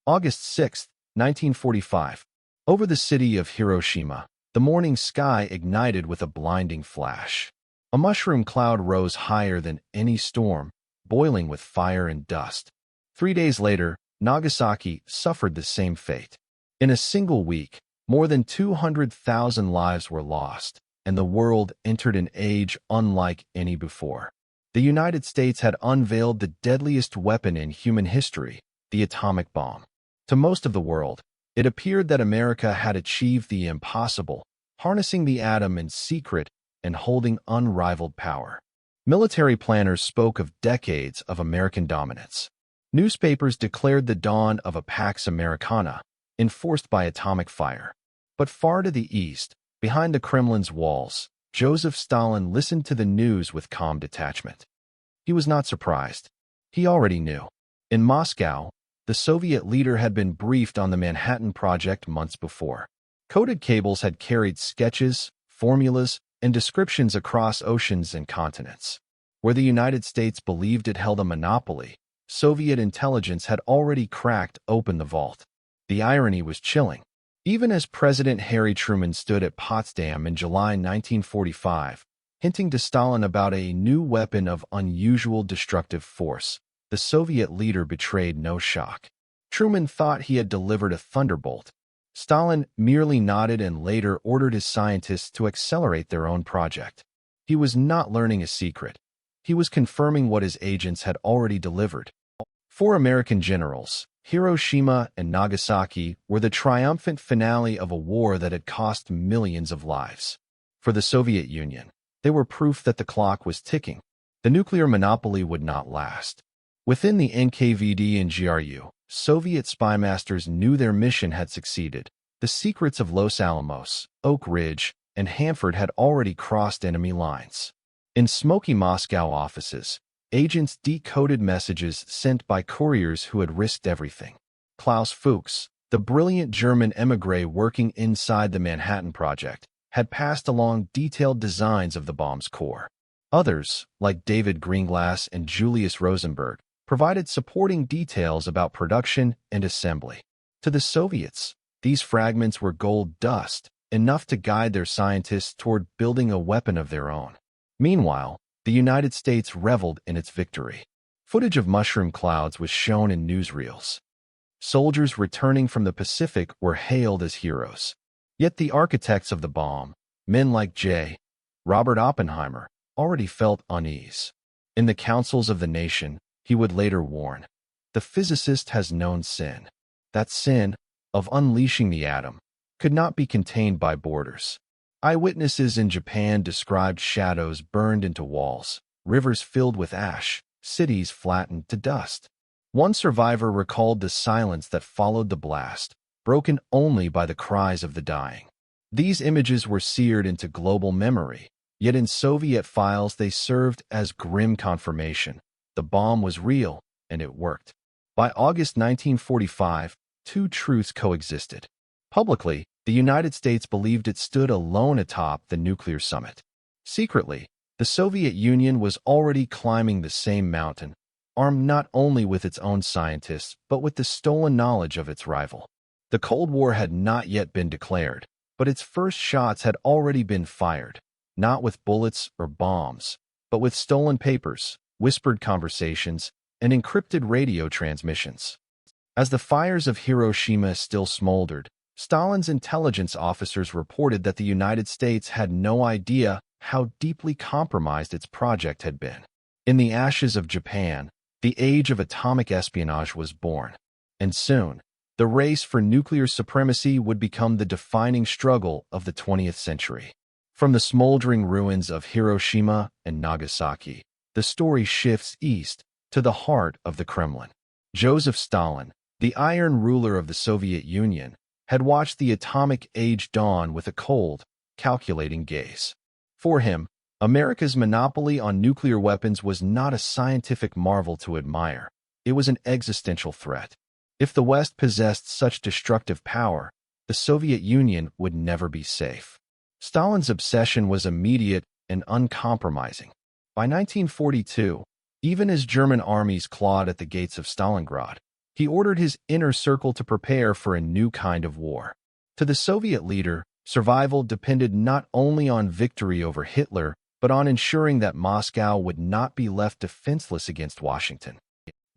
August 6, 1945. Over the city of Hiroshima, the morning sky ignited with a blinding flash. A mushroom cloud rose higher than any storm, boiling with fire and dust. 3 days later, Nagasaki suffered the same fate. In a single week, more than 200,000 lives were lost, and the world entered an age unlike any before. The United States had unveiled the deadliest weapon in human history, the atomic bomb. To most of the world, it appeared that America had achieved the impossible, harnessing the atom in secret and holding unrivaled power. Military planners spoke of decades of American dominance. Newspapers declared the dawn of a Pax Americana, enforced by atomic fire. But far to the east, behind the Kremlin's walls, Joseph Stalin listened to the news with calm detachment. He was not surprised. He already knew. In Moscow, the Soviet leader had been briefed on the Manhattan Project months before. Coded cables had carried sketches, formulas, and descriptions across oceans and continents. Where the United States believed it held a monopoly, Soviet intelligence had already cracked open the vault. The irony was chilling. Even as President Harry Truman stood at Potsdam in July 1945, hinting to Stalin about a new weapon of unusual destructive force, the Soviet leader betrayed no shock. Truman thought he had delivered a thunderbolt. Stalin merely nodded and later ordered his scientists to accelerate their own project. He was not learning a secret. He was confirming what his agents had already delivered. For American generals, Hiroshima and Nagasaki were the triumphant finale of a war that had cost millions of lives. For the Soviet Union, they were proof that the clock was ticking. The nuclear monopoly would not last. Within the NKVD and GRU, Soviet spymasters knew their mission had succeeded. The secrets of Los Alamos, Oak Ridge, and Hanford had already crossed enemy lines. In smoky Moscow offices, agents decoded messages sent by couriers who had risked everything. Klaus Fuchs, the brilliant German émigré working inside the Manhattan Project, had passed along detailed designs of the bomb's core. Others, like David Greenglass and Julius Rosenberg, provided supporting details about production and assembly. To the Soviets, these fragments were gold dust, enough to guide their scientists toward building a weapon of their own. Meanwhile, the United States reveled in its victory. Footage of mushroom clouds was shown in newsreels. Soldiers returning from the Pacific were hailed as heroes. Yet the architects of the bomb, men like J. Robert Oppenheimer, already felt unease. In the councils of the nation, he would later warn, the physicist has known sin. That sin, of unleashing the atom, could not be contained by borders. Eyewitnesses in Japan described shadows burned into walls, rivers filled with ash, cities flattened to dust. One survivor recalled the silence that followed the blast, broken only by the cries of the dying. These images were seared into global memory, yet in Soviet files they served as grim confirmation. The bomb was real, and it worked. By August 1945, two truths coexisted. Publicly, the United States believed it stood alone atop the nuclear summit. Secretly, the Soviet Union was already climbing the same mountain, armed not only with its own scientists, but with the stolen knowledge of its rival. The Cold War had not yet been declared, but its first shots had already been fired, not with bullets or bombs, but with stolen papers, whispered conversations, and encrypted radio transmissions. As the fires of Hiroshima still smoldered, Stalin's intelligence officers reported that the United States had no idea how deeply compromised its project had been. In the ashes of Japan, the age of atomic espionage was born, and soon, the race for nuclear supremacy would become the defining struggle of the 20th century. From the smoldering ruins of Hiroshima and Nagasaki, the story shifts east to the heart of the Kremlin. Joseph Stalin, the iron ruler of the Soviet Union, had watched the atomic age dawn with a cold, calculating gaze. For him, America's monopoly on nuclear weapons was not a scientific marvel to admire. It was an existential threat. If the West possessed such destructive power, the Soviet Union would never be safe. Stalin's obsession was immediate and uncompromising. By 1942, even as German armies clawed at the gates of Stalingrad, He ordered his inner circle to prepare for a new kind of war. To the Soviet leader, survival depended not only on victory over Hitler, but on ensuring that Moscow would not be left defenseless against Washington.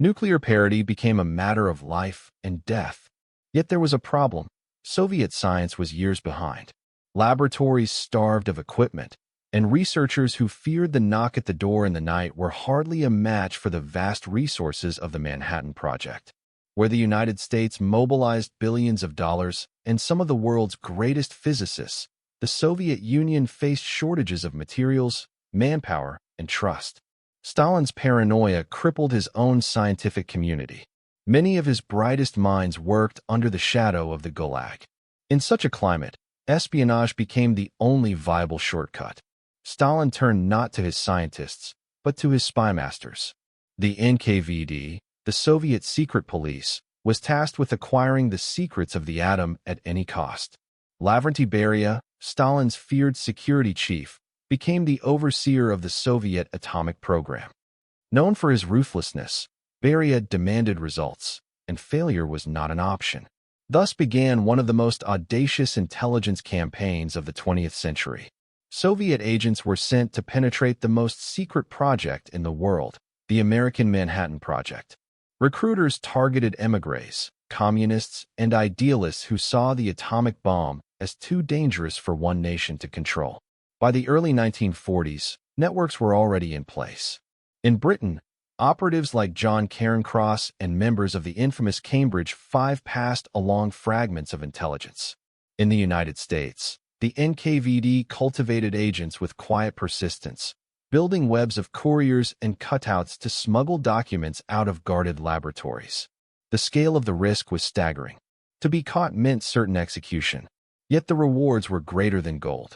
Nuclear parity became a matter of life and death. Yet there was a problem. Soviet science was years behind. Laboratories starved of equipment, and researchers who feared the knock at the door in the night were hardly a match for the vast resources of the Manhattan Project, where the United States mobilized billions of dollars and some of the world's greatest physicists. The Soviet Union faced shortages of materials, manpower, and trust. Stalin's paranoia crippled his own scientific community. Many of his brightest minds worked under the shadow of the Gulag. In such a climate, espionage became the only viable shortcut. Stalin turned not to his scientists, but to his spy masters. The NKVD, the Soviet secret police, was tasked with acquiring the secrets of the atom at any cost. Lavrentiy Beria, Stalin's feared security chief, became the overseer of the Soviet atomic program. Known for his ruthlessness, Beria demanded results, and failure was not an option. Thus began one of the most audacious intelligence campaigns of the 20th century. Soviet agents were sent to penetrate the most secret project in the world, the American Manhattan Project. Recruiters targeted émigrés, communists, and idealists who saw the atomic bomb as too dangerous for one nation to control. By the early 1940s, networks were already in place. In Britain, operatives like John Cairncross and members of the infamous Cambridge Five passed along fragments of intelligence. In the United States, the NKVD cultivated agents with quiet persistence, building webs of couriers and cutouts to smuggle documents out of guarded laboratories. The scale of the risk was staggering. To be caught meant certain execution, yet the rewards were greater than gold.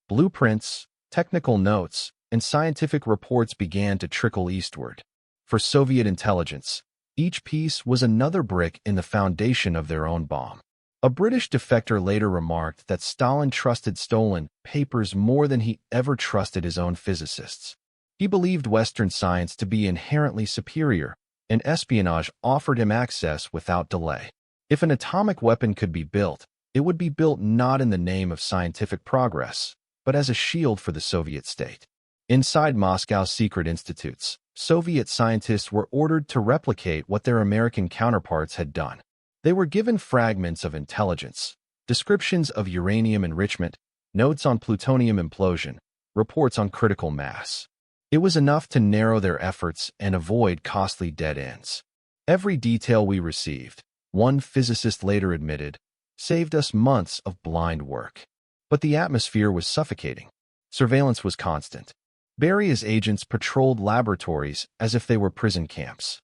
Blueprints, technical notes, and scientific reports began to trickle eastward. For Soviet intelligence, each piece was another brick in the foundation of their own bomb. A British defector later remarked that Stalin trusted stolen papers more than he ever trusted his own physicists. He believed Western science to be inherently superior, and espionage offered him access without delay. If an atomic weapon could be built, it would be built not in the name of scientific progress, but as a shield for the Soviet state. Inside Moscow's secret institutes, Soviet scientists were ordered to replicate what their American counterparts had done. They were given fragments of intelligence, descriptions of uranium enrichment, notes on plutonium implosion, reports on critical mass. It was enough to narrow their efforts and avoid costly dead ends. Every detail we received, one physicist later admitted, saved us months of blind work. But the atmosphere was suffocating. Surveillance was constant. Beria's agents patrolled laboratories as if they were prison camps.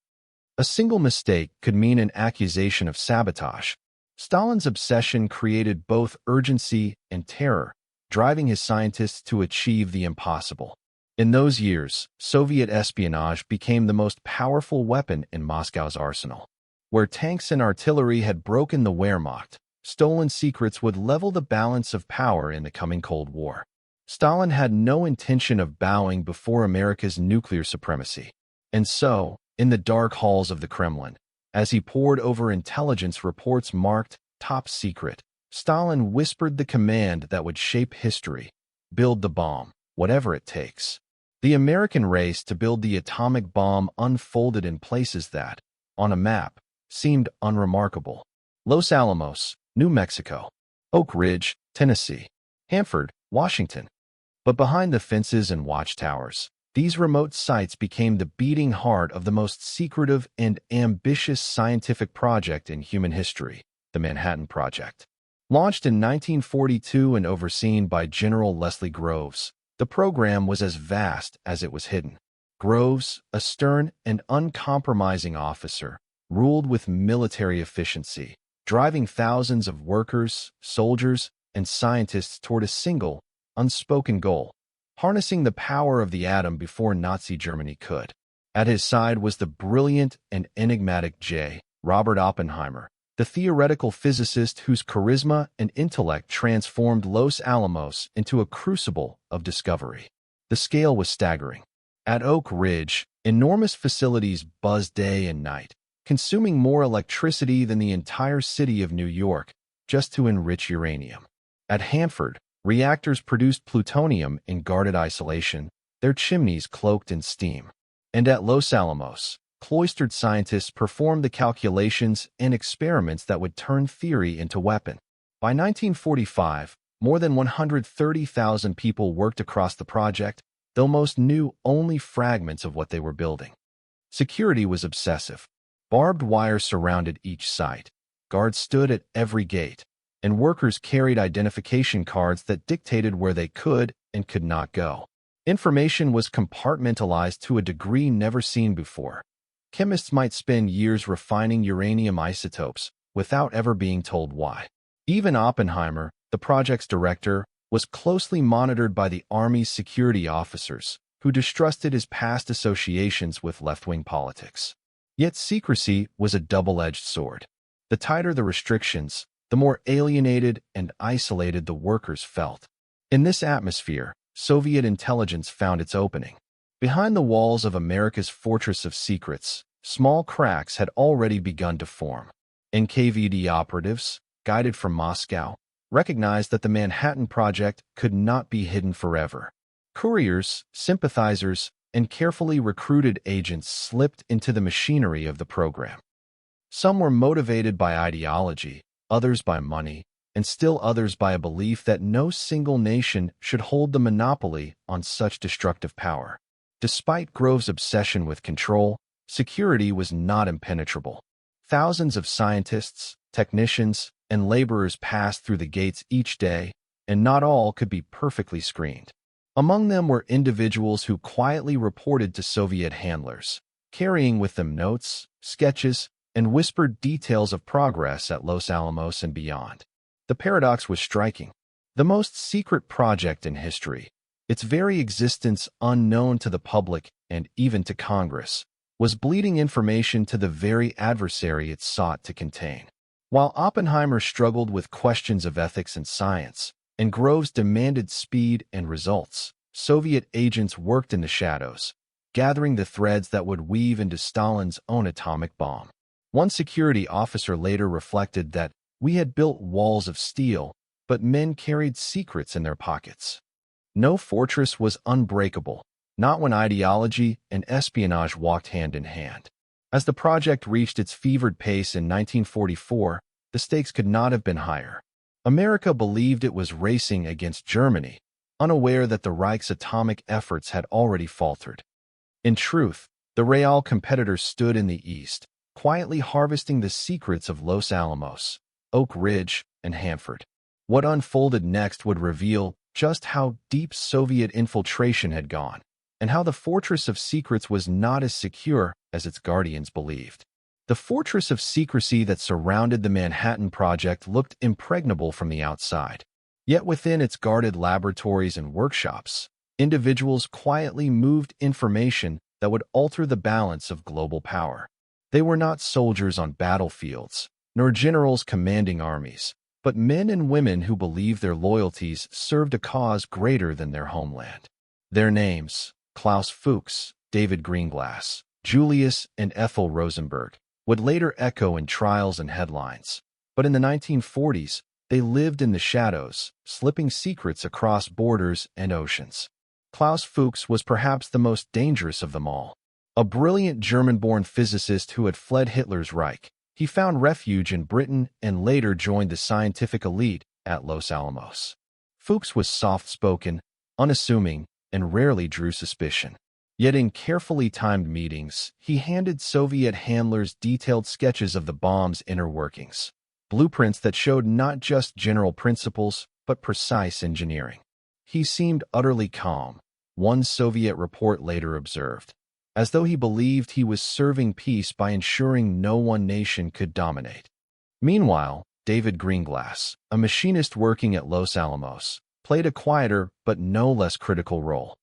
A single mistake could mean an accusation of sabotage. Stalin's obsession created both urgency and terror, driving his scientists to achieve the impossible. In those years, Soviet espionage became the most powerful weapon in Moscow's arsenal. Where tanks and artillery had broken the Wehrmacht, stolen secrets would level the balance of power in the coming Cold War. Stalin had no intention of bowing before America's nuclear supremacy. And so, in the dark halls of the Kremlin, as he pored over intelligence reports marked top secret, Stalin whispered the command that would shape history: build the bomb, whatever it takes. The American race to build the atomic bomb unfolded in places that, on a map, seemed unremarkable. Los Alamos, New Mexico; Oak Ridge, Tennessee; Hanford, Washington. But behind the fences and watchtowers, these remote sites became the beating heart of the most secretive and ambitious scientific project in human history, the Manhattan Project. Launched in 1942 and overseen by General Leslie Groves, the program was as vast as it was hidden. Groves, a stern and uncompromising officer, ruled with military efficiency, driving thousands of workers, soldiers, and scientists toward a single, unspoken goal: harnessing the power of the atom before Nazi Germany could. At his side was the brilliant and enigmatic J. Robert Oppenheimer, the theoretical physicist whose charisma and intellect transformed Los Alamos into a crucible of discovery. The scale was staggering. At Oak Ridge, enormous facilities buzzed day and night. consuming more electricity than the entire city of New York just to enrich uranium. At Hanford, reactors produced plutonium in guarded isolation, their chimneys cloaked in steam. And at Los Alamos, cloistered scientists performed the calculations and experiments that would turn theory into weapon. By 1945, more than 130,000 people worked across the project, though most knew only fragments of what they were building. Security was obsessive. Barbed wire surrounded each site. Guards stood at every gate, and workers carried identification cards that dictated where they could and could not go. Information was compartmentalized to a degree never seen before. Chemists might spend years refining uranium isotopes without ever being told why. Even Oppenheimer, the project's director, was closely monitored by the Army's security officers, who distrusted his past associations with left-wing politics. Yet secrecy was a double-edged sword. The tighter the restrictions, the more alienated and isolated the workers felt. In this atmosphere, Soviet intelligence found its opening. Behind the walls of America's fortress of secrets, small cracks had already begun to form. NKVD operatives, guided from Moscow, recognized that the Manhattan Project could not be hidden forever. Couriers, sympathizers, and carefully recruited agents slipped into the machinery of the program. Some were motivated by ideology, others by money, and still others by a belief that no single nation should hold the monopoly on such destructive power. Despite Grove's obsession with control, security was not impenetrable. Thousands of scientists, technicians, and laborers passed through the gates each day, and not all could be perfectly screened. Among them were individuals who quietly reported to Soviet handlers, carrying with them notes, sketches, and whispered details of progress at Los Alamos and beyond. The paradox was striking. The most secret project in history, its very existence unknown to the public and even to Congress, was bleeding information to the very adversary it sought to contain. While Oppenheimer struggled with questions of ethics and science, and Groves demanded speed and results, Soviet agents worked in the shadows, gathering the threads that would weave into Stalin's own atomic bomb. One security officer later reflected that we had built walls of steel, but men carried secrets in their pockets. No fortress was unbreakable, not when ideology and espionage walked hand in hand. As the project reached its fevered pace in 1944, the stakes could not have been higher. America believed it was racing against Germany, unaware that the Reich's atomic efforts had already faltered. In truth, the real competitors stood in the east, quietly harvesting the secrets of Los Alamos, Oak Ridge, and Hanford. What unfolded next would reveal just how deep Soviet infiltration had gone, and how the fortress of secrets was not as secure as its guardians believed. The fortress of secrecy that surrounded the Manhattan Project looked impregnable from the outside. Yet within its guarded laboratories and workshops, individuals quietly moved information that would alter the balance of global power. They were not soldiers on battlefields, nor generals commanding armies, but men and women who believed their loyalties served a cause greater than their homeland. Their names, Klaus Fuchs, David Greenglass, Julius and Ethel Rosenberg, would later echo in trials and headlines. But in the 1940s, they lived in the shadows, slipping secrets across borders and oceans. Klaus Fuchs was perhaps the most dangerous of them all. A brilliant German-born physicist who had fled Hitler's Reich, he found refuge in Britain and later joined the scientific elite at Los Alamos. Fuchs was soft-spoken, unassuming, and rarely drew suspicion. Yet in carefully timed meetings, he handed Soviet handlers detailed sketches of the bomb's inner workings, blueprints that showed not just general principles, but precise engineering. He seemed utterly calm, one Soviet report later observed, as though he believed he was serving peace by ensuring no one nation could dominate. Meanwhile, David Greenglass, a machinist working at Los Alamos, played a quieter but no less critical role.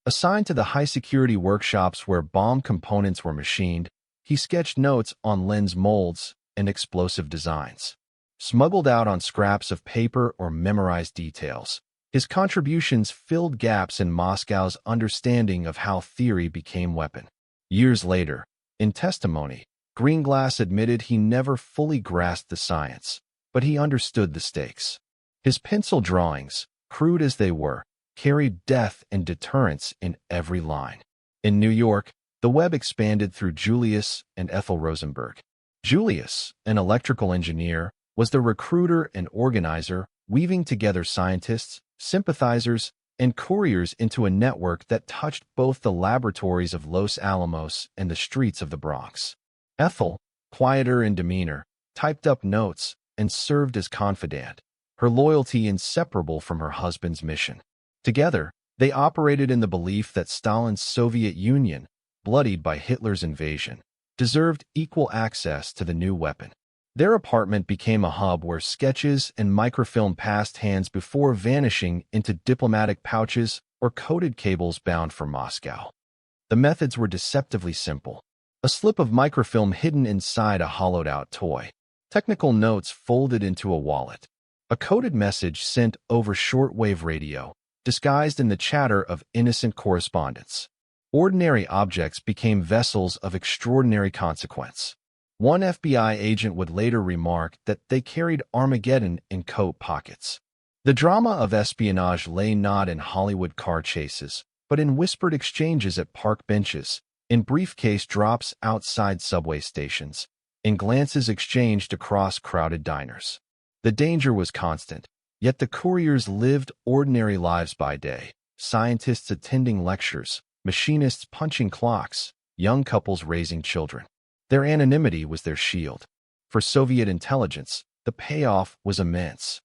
Assigned to the high-security workshops where bomb components were machined, he sketched notes on lens molds and explosive designs. Smuggled out on scraps of paper or memorized details, his contributions filled gaps in Moscow's understanding of how theory became weapon. Years later, in testimony, Greenglass admitted he never fully grasped the science, but he understood the stakes. His pencil drawings, crude as they were, carried death and deterrence in every line. In New York, the web expanded through Julius and Ethel Rosenberg. Julius, an electrical engineer, was the recruiter and organizer, weaving together scientists, sympathizers, and couriers into a network that touched both the laboratories of Los Alamos and the streets of the Bronx. Ethel, quieter in demeanor, typed up notes and served as confidant, her loyalty inseparable from her husband's mission. Together, they operated in the belief that Stalin's Soviet Union, bloodied by Hitler's invasion, deserved equal access to the new weapon. Their apartment became a hub where sketches and microfilm passed hands before vanishing into diplomatic pouches or coded cables bound for Moscow. The methods were deceptively simple. A slip of microfilm hidden inside a hollowed-out toy. Technical notes folded into a wallet. A coded message sent over shortwave radio, disguised in the chatter of innocent correspondence. Ordinary objects became vessels of extraordinary consequence. One FBI agent would later remark that they carried Armageddon in coat pockets. The drama of espionage lay not in Hollywood car chases, but in whispered exchanges at park benches, in briefcase drops outside subway stations, in glances exchanged across crowded diners. The danger was constant, yet the couriers lived ordinary lives by day, scientists attending lectures, machinists punching clocks, young couples raising children. Their anonymity was their shield. For Soviet intelligence, the payoff was immense.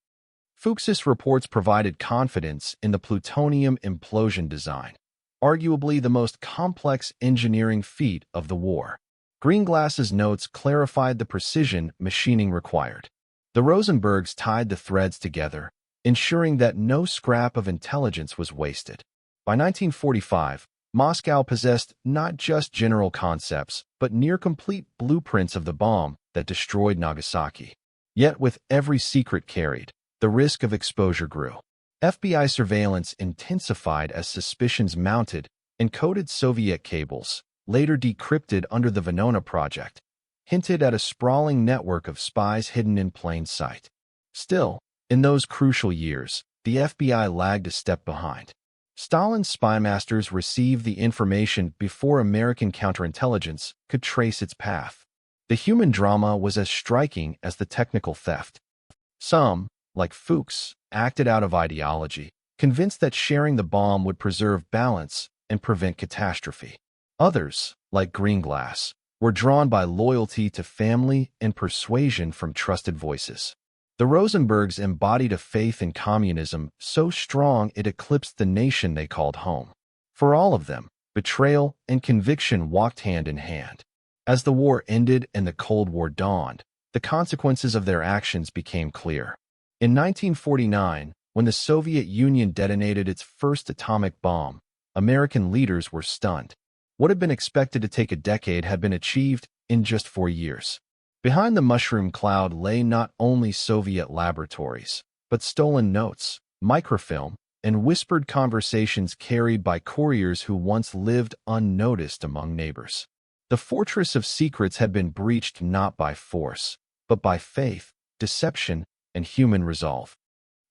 Fuchs's reports provided confidence in the plutonium implosion design, arguably the most complex engineering feat of the war. Greenglass's notes clarified the precision machining required. The Rosenbergs tied the threads together, ensuring that no scrap of intelligence was wasted. By 1945, Moscow possessed not just general concepts, but near-complete blueprints of the bomb that destroyed Nagasaki. Yet with every secret carried, the risk of exposure grew. FBI surveillance intensified as suspicions mounted, encoded Soviet cables, later decrypted under the Venona Project, hinted at a sprawling network of spies hidden in plain sight. Still, in those crucial years, the FBI lagged a step behind. Stalin's spymasters received the information before American counterintelligence could trace its path. The human drama was as striking as the technical theft. Some, like Fuchs, acted out of ideology, convinced that sharing the bomb would preserve balance and prevent catastrophe. Others, like Greenglass, were drawn by loyalty to family and persuasion from trusted voices. The Rosenbergs embodied a faith in communism so strong it eclipsed the nation they called home. For all of them, betrayal and conviction walked hand in hand. As the war ended and the Cold War dawned, the consequences of their actions became clear. In 1949, when the Soviet Union detonated its first atomic bomb, American leaders were stunned. What had been expected to take a decade had been achieved in just 4 years. Behind the mushroom cloud lay not only Soviet laboratories, but stolen notes, microfilm, and whispered conversations carried by couriers who once lived unnoticed among neighbors. The fortress of secrets had been breached not by force, but by faith, deception, and human resolve.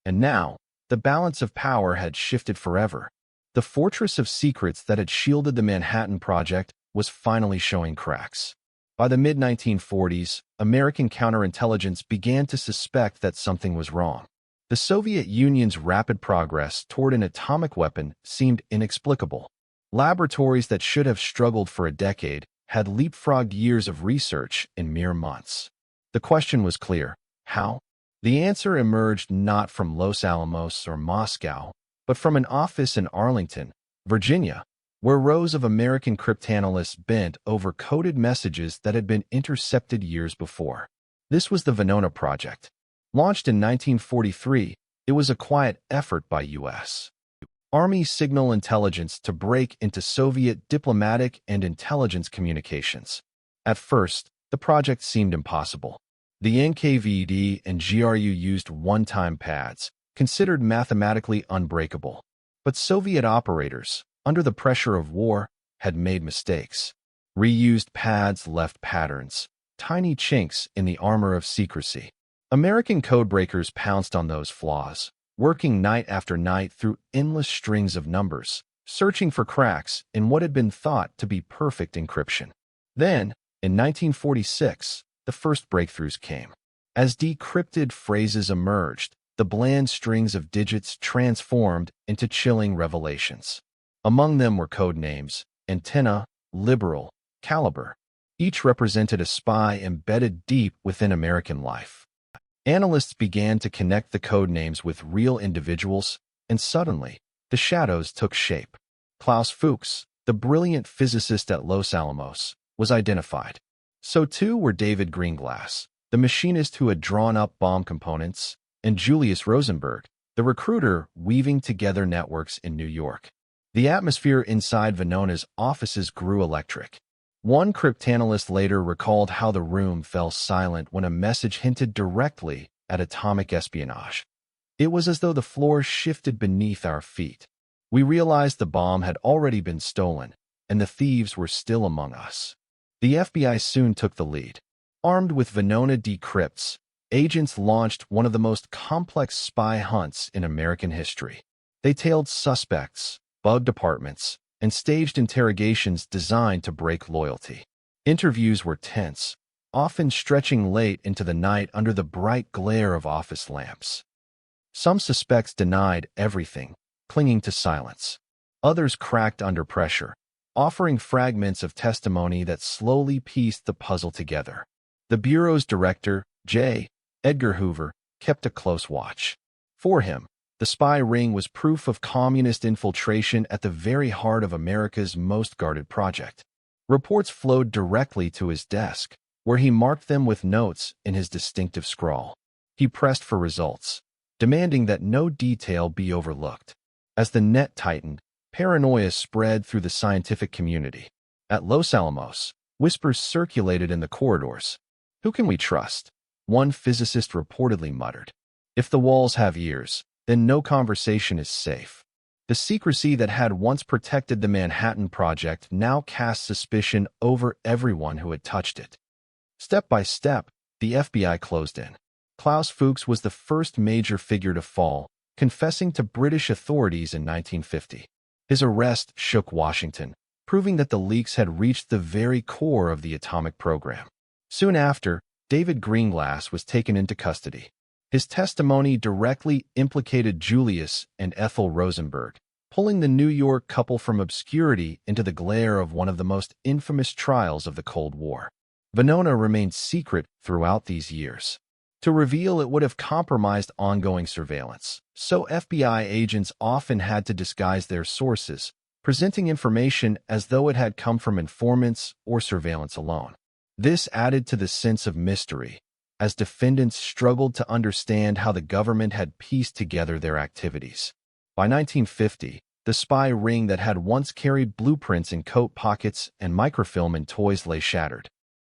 And now, the balance of power had shifted forever. The fortress of secrets that had shielded the Manhattan Project was finally showing cracks. By the mid-1940s, American counterintelligence began to suspect that something was wrong. The Soviet Union's rapid progress toward an atomic weapon seemed inexplicable. Laboratories that should have struggled for a decade had leapfrogged years of research in mere months. The question was clear: how? The answer emerged not from Los Alamos or Moscow, but from an office in Arlington, Virginia, where rows of American cryptanalysts bent over coded messages that had been intercepted years before. This was the Venona Project. Launched in 1943, it was a quiet effort by U.S. Army signal intelligence to break into Soviet diplomatic and intelligence communications. At first, the project seemed impossible. The NKVD and GRU used one-time pads, considered mathematically unbreakable. But Soviet operators, under the pressure of war, had made mistakes. Reused pads left patterns, tiny chinks in the armor of secrecy. American codebreakers pounced on those flaws, working night after night through endless strings of numbers, searching for cracks in what had been thought to be perfect encryption. Then, in 1946, the first breakthroughs came. As decrypted phrases emerged, the bland strings of digits transformed into chilling revelations. Among them were code names: Antenna, Liberal, Caliber. Each represented a spy embedded deep within American life. Analysts began to connect the code names with real individuals, and suddenly, the shadows took shape. Klaus Fuchs, the brilliant physicist at Los Alamos, was identified. So too were David Greenglass, the machinist who had drawn up bomb components, and Julius Rosenberg, the recruiter weaving together networks in New York. The atmosphere inside Venona's offices grew electric. One cryptanalyst later recalled how the room fell silent when a message hinted directly at atomic espionage. It was as though the floor shifted beneath our feet. We realized the bomb had already been stolen, and the thieves were still among us. The FBI soon took the lead. Armed with Venona decrypts, agents launched one of the most complex spy hunts in American history. They tailed suspects, bugged apartments, and staged interrogations designed to break loyalty. Interviews were tense, often stretching late into the night under the bright glare of office lamps. Some suspects denied everything, clinging to silence. Others cracked under pressure, offering fragments of testimony that slowly pieced the puzzle together. The Bureau's director, J. Edgar Hoover, kept a close watch. For him, the spy ring was proof of communist infiltration at the very heart of America's most guarded project. Reports flowed directly to his desk, where he marked them with notes in his distinctive scrawl. He pressed for results, demanding that no detail be overlooked. As the net tightened, paranoia spread through the scientific community. At Los Alamos, whispers circulated in the corridors. "Who can we trust?" one physicist reportedly muttered. "If the walls have ears, then no conversation is safe." The secrecy that had once protected the Manhattan Project now cast suspicion over everyone who had touched it. Step by step, the FBI closed in. Klaus Fuchs was the first major figure to fall, confessing to British authorities in 1950. His arrest shook Washington, proving that the leaks had reached the very core of the atomic program. Soon after, David Greenglass was taken into custody. His testimony directly implicated Julius and Ethel Rosenberg, pulling the New York couple from obscurity into the glare of one of the most infamous trials of the Cold War. Venona remained secret throughout these years. To reveal it would have compromised ongoing surveillance, so FBI agents often had to disguise their sources, presenting information as though it had come from informants or surveillance alone. This added to the sense of mystery, as defendants struggled to understand how the government had pieced together their activities. By 1950, the spy ring that had once carried blueprints in coat pockets and microfilm in toys lay shattered.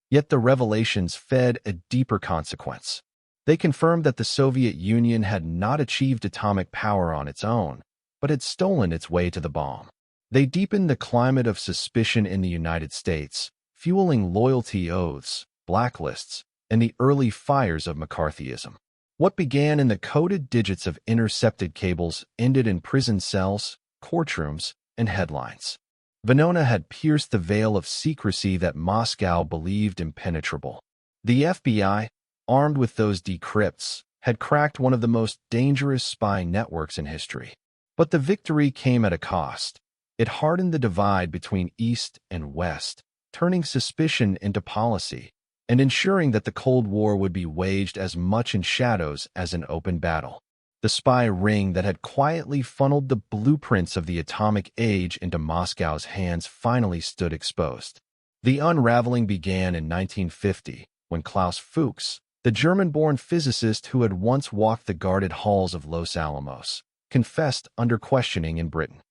Yet the revelations fed a deeper consequence. They confirmed that the Soviet Union had not achieved atomic power on its own, but had stolen its way to the bomb. They deepened the climate of suspicion in the United States, fueling loyalty oaths, blacklists, and the early fires of McCarthyism. What began in the coded digits of intercepted cables ended in prison cells, courtrooms, and headlines. Venona had pierced the veil of secrecy that Moscow believed impenetrable. The FBI, armed with those decrypts, had cracked one of the most dangerous spy networks in history. But the victory came at a cost. It hardened the divide between East and West, turning suspicion into policy, and ensuring that the Cold War would be waged as much in shadows as in open battle. The spy ring that had quietly funneled the blueprints of the atomic age into Moscow's hands finally stood exposed. The unraveling began in 1950, when Klaus Fuchs, the German-born physicist who had once walked the guarded halls of Los Alamos, confessed under questioning in Britain.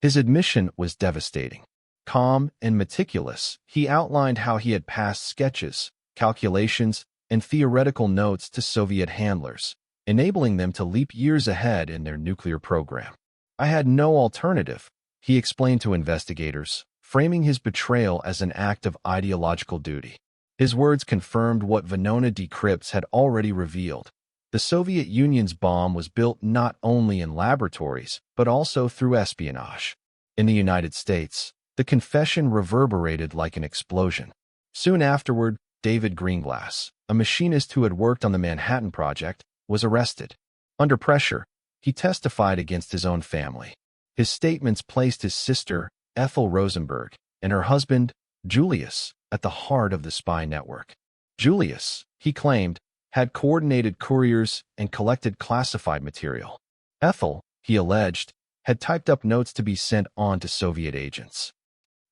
His admission was devastating. Calm and meticulous, he outlined how he had passed sketches, calculations, and theoretical notes to Soviet handlers, enabling them to leap years ahead in their nuclear program. "I had no alternative," he explained to investigators, framing his betrayal as an act of ideological duty. His words confirmed what Venona decrypts had already revealed. The Soviet Union's bomb was built not only in laboratories, but also through espionage. In the United States, the confession reverberated like an explosion. Soon afterward, David Greenglass, a machinist who had worked on the Manhattan Project, was arrested. Under pressure, he testified against his own family. His statements placed his sister, Ethel Rosenberg, and her husband, Julius, at the heart of the spy network. Julius, he claimed, had coordinated couriers and collected classified material. Ethel, he alleged, had typed up notes to be sent on to Soviet agents.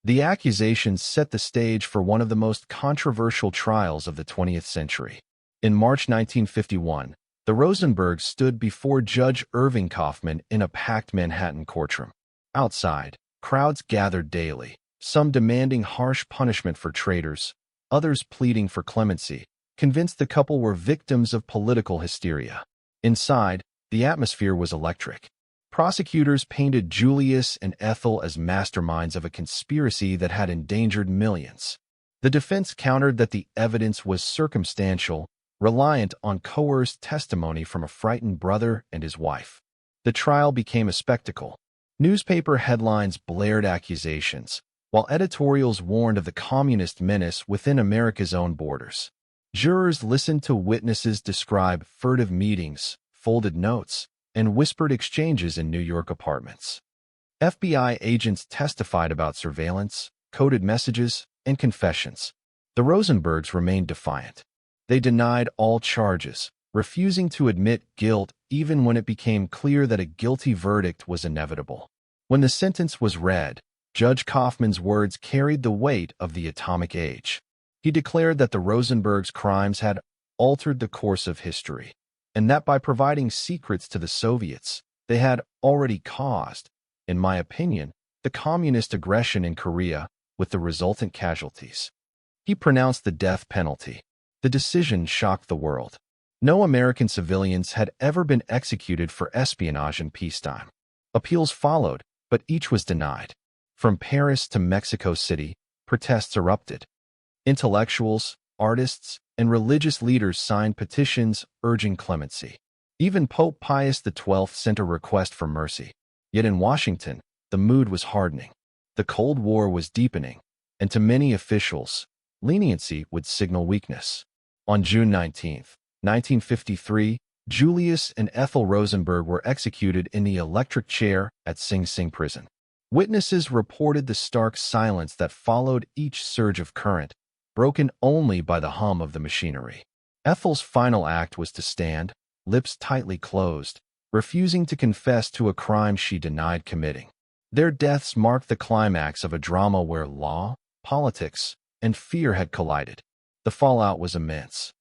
The accusations set the stage for one of the most controversial trials of the 20th century. In March 1951, the Rosenbergs stood before Judge Irving Kaufman in a packed Manhattan courtroom. Outside, crowds gathered daily, some demanding harsh punishment for traitors, others pleading for clemency, convinced the couple were victims of political hysteria. Inside, the atmosphere was electric. Prosecutors painted Julius and Ethel as masterminds of a conspiracy that had endangered millions. The defense countered that the evidence was circumstantial, reliant on coerced testimony from a frightened brother and his wife. The trial became a spectacle. Newspaper headlines blared accusations, while editorials warned of the communist menace within America's own borders. Jurors listened to witnesses describe furtive meetings, folded notes, and whispered exchanges in New York apartments. FBI agents testified about surveillance, coded messages, and confessions. The Rosenbergs remained defiant. They denied all charges, refusing to admit guilt even when it became clear that a guilty verdict was inevitable. When the sentence was read, Judge Kaufman's words carried the weight of the atomic age. He declared that the Rosenbergs' crimes had altered the course of history, and that by providing secrets to the Soviets, they had already caused, in my opinion, the communist aggression in Korea with the resultant casualties. He pronounced the death penalty. The decision shocked the world. No American civilians had ever been executed for espionage in peacetime. Appeals followed, but each was denied. From Paris to Mexico City, protests erupted. Intellectuals, artists, and religious leaders signed petitions urging clemency. Even Pope Pius XII sent a request for mercy. Yet in Washington, the mood was hardening. The Cold War was deepening, and to many officials, leniency would signal weakness. On June 19, 1953, Julius and Ethel Rosenberg were executed in the electric chair at Sing Sing prison. Witnesses reported the stark silence that followed each surge of current, broken only by the hum of the machinery. Ethel's final act was to stand, lips tightly closed, refusing to confess to a crime she denied committing. Their deaths marked the climax of a drama where law, politics, and fear had collided. The fallout was immense.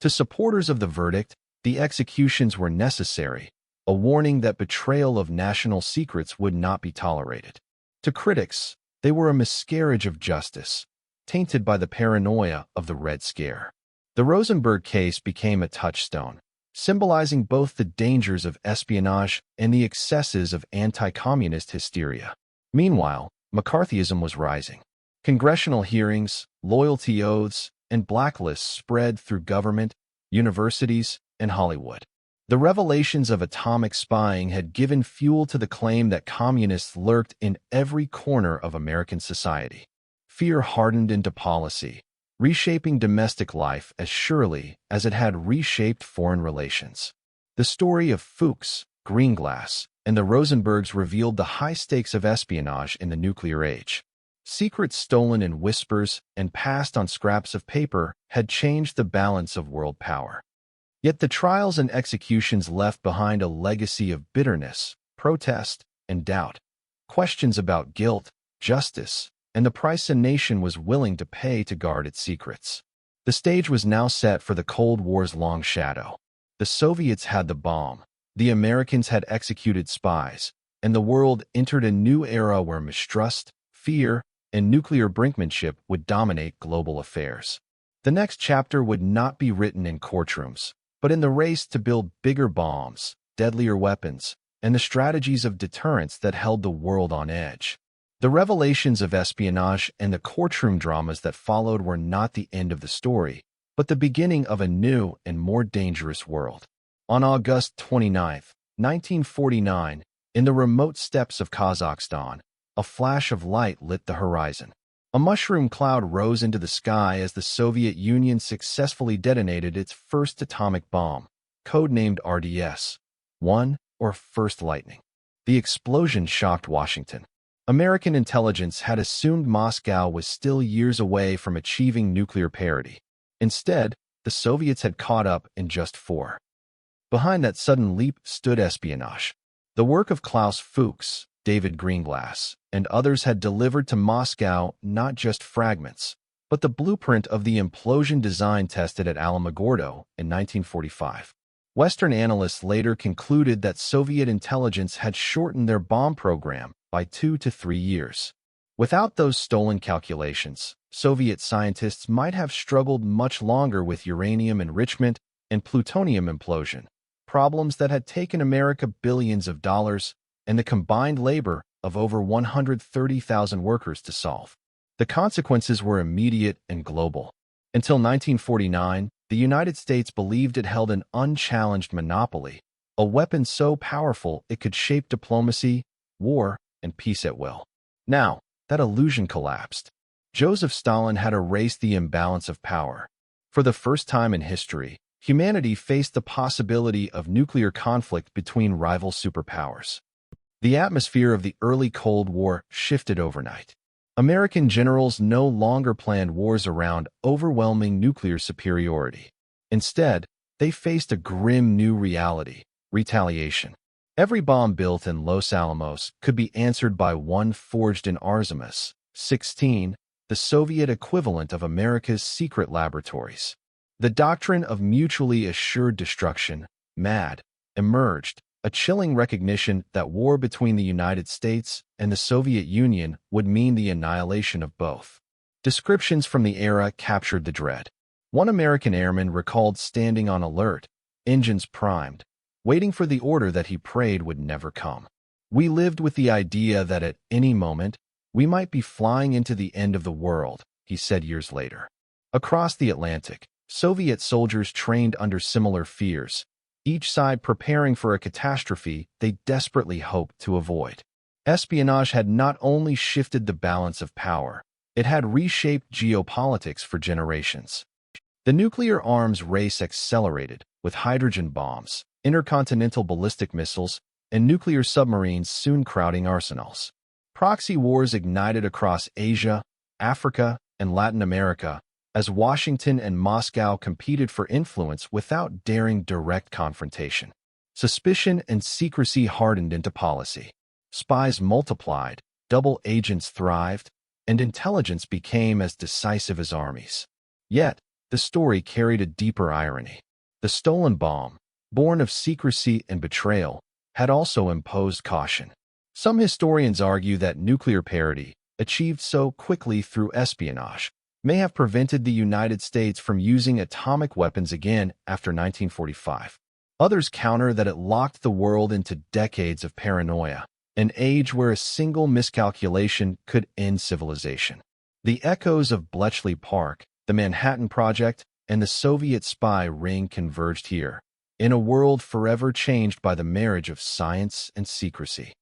To supporters of the verdict, the executions were necessary, a warning that betrayal of national secrets would not be tolerated. To critics, they were a miscarriage of justice, tainted by the paranoia of the Red Scare. The Rosenberg case became a touchstone, symbolizing both the dangers of espionage and the excesses of anti-communist hysteria. Meanwhile, McCarthyism was rising. Congressional hearings, loyalty oaths, and blacklists spread through government, universities, and Hollywood. The revelations of atomic spying had given fuel to the claim that communists lurked in every corner of American society. Fear hardened into policy, reshaping domestic life as surely as it had reshaped foreign relations. The story of Fuchs, Greenglass, and the Rosenbergs revealed the high stakes of espionage in the nuclear age. Secrets stolen in whispers and passed on scraps of paper had changed the balance of world power. Yet the trials and executions left behind a legacy of bitterness, protest, and doubt. Questions about guilt, justice, and the price a nation was willing to pay to guard its secrets. The stage was now set for the Cold War's long shadow. The Soviets had the bomb, the Americans had executed spies, and the world entered a new era where mistrust, fear, and nuclear brinkmanship would dominate global affairs. The next chapter would not be written in courtrooms, but in the race to build bigger bombs, deadlier weapons, and the strategies of deterrence that held the world on edge. The revelations of espionage and the courtroom dramas that followed were not the end of the story, but the beginning of a new and more dangerous world. On August 29, 1949, in the remote steppes of Kazakhstan, a flash of light lit the horizon. A mushroom cloud rose into the sky as the Soviet Union successfully detonated its first atomic bomb, codenamed RDS-1, or First Lightning. The explosion shocked Washington. American intelligence had assumed Moscow was still years away from achieving nuclear parity. Instead, the Soviets had caught up in just 4. Behind that sudden leap stood espionage. The work of Klaus Fuchs, David Greenglass, and others had delivered to Moscow not just fragments, but the blueprint of the implosion design tested at Alamogordo in 1945. Western analysts later concluded that Soviet intelligence had shortened their bomb program by 2 to 3 years. Without those stolen calculations, Soviet scientists might have struggled much longer with uranium enrichment and plutonium implosion, problems that had taken America billions of dollars and the combined labor of over 130,000 workers to solve. The consequences were immediate and global. Until 1949, the United States believed it held an unchallenged monopoly, a weapon so powerful it could shape diplomacy, war, and peace at will. Now, that illusion collapsed. Joseph Stalin had erased the imbalance of power. For the first time in history, humanity faced the possibility of nuclear conflict between rival superpowers. The atmosphere of the early Cold War shifted overnight. American generals no longer planned wars around overwhelming nuclear superiority. Instead, they faced a grim new reality: retaliation. Every bomb built in Los Alamos could be answered by one forged in Artemis-16, the Soviet equivalent of America's secret laboratories. The doctrine of mutually assured destruction, MAD, emerged, a chilling recognition that war between the United States and the Soviet Union would mean the annihilation of both. Descriptions from the era captured the dread. One American airman recalled standing on alert, engines primed, waiting for the order that he prayed would never come. We lived with the idea that at any moment, we might be flying into the end of the world, he said years later. Across the Atlantic, Soviet soldiers trained under similar fears, each side preparing for a catastrophe they desperately hoped to avoid. Espionage had not only shifted the balance of power, it had reshaped geopolitics for generations. The nuclear arms race accelerated, with hydrogen bombs, intercontinental ballistic missiles, and nuclear submarines soon crowding arsenals. Proxy wars ignited across Asia, Africa, and Latin America, as Washington and Moscow competed for influence without daring direct confrontation. Suspicion and secrecy hardened into policy. Spies multiplied, double agents thrived, and intelligence became as decisive as armies. Yet, the story carried a deeper irony. The stolen bomb, born of secrecy and betrayal, had also imposed caution. Some historians argue that nuclear parity, achieved so quickly through espionage, may have prevented the United States from using atomic weapons again after 1945. Others counter that it locked the world into decades of paranoia, an age where a single miscalculation could end civilization. The echoes of Bletchley Park, the Manhattan Project, and the Soviet spy ring converged here, in a world forever changed by the marriage of science and secrecy.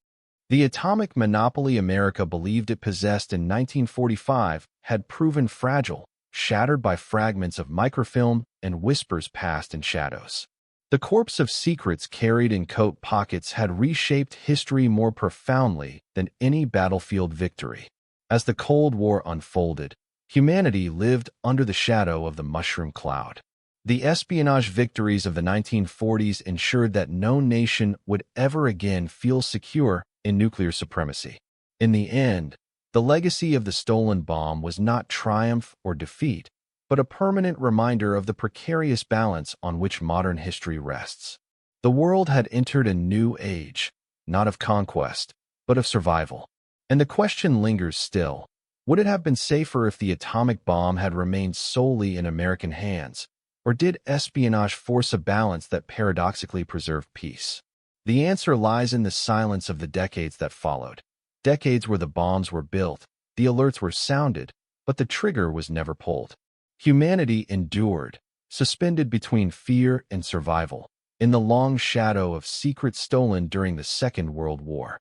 The atomic monopoly America believed it possessed in 1945 had proven fragile, shattered by fragments of microfilm and whispers passed in shadows. The corpse of secrets carried in coat pockets had reshaped history more profoundly than any battlefield victory. As the Cold War unfolded, humanity lived under the shadow of the mushroom cloud. The espionage victories of the 1940s ensured that no nation would ever again feel secure in nuclear supremacy. In the end, the legacy of the stolen bomb was not triumph or defeat, but a permanent reminder of the precarious balance on which modern history rests. The world had entered a new age, not of conquest, but of survival. And the question lingers still: would it have been safer if the atomic bomb had remained solely in American hands, or did espionage force a balance that paradoxically preserved peace? The answer lies in the silence of the decades that followed. Decades where the bombs were built, the alerts were sounded, but the trigger was never pulled. Humanity endured, suspended between fear and survival, in the long shadow of secrets stolen during the Second World War.